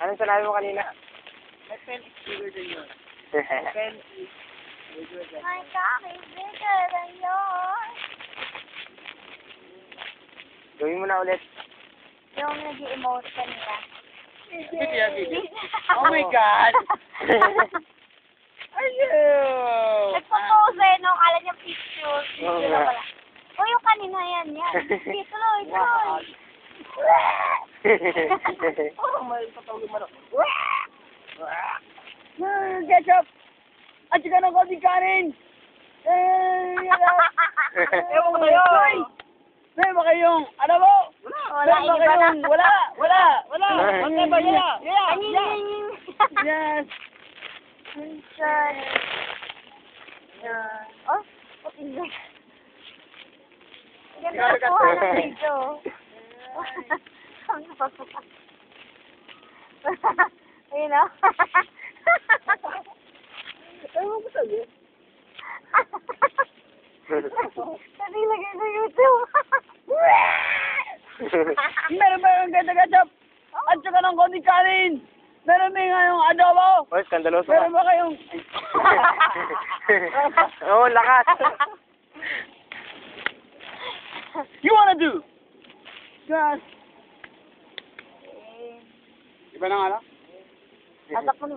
Anong sinabi mo kanina? My pen is bigger than yours. My pen is bigger than My cock is bigger than yours. Gawin mo na ulit. Yung nag-emote kanina. Oh my God! Ayun! Nagpo-pose eh, no? Kala niya picture. Oo Picture nga. na pala. O, yung kanina yan. Sige, tuloy, tuloy. Oh, may patawag mo na. Ketchup! At saka ng konting kanin! Ewan ko sa'yo! Meron ba kayong, ano mo? Wala, Meron ba iba na. kayong, wala! Okay ba, yeah! Anying. Yes! Minsan. Yan. Oh, puti na. Ganda na po ng video. Ang napapapa. Ayun o. Ewan ko sa'yo. Kasi lagay sa YouTube. Meron ba yung ketchup? At saka ng konting kanin? Meron ba yung adobo? Oy, skandaloso ka. Meron ba kayong... Oo, lakas. You wanna do? Yes. Iba na nga lang? Tatak mo na.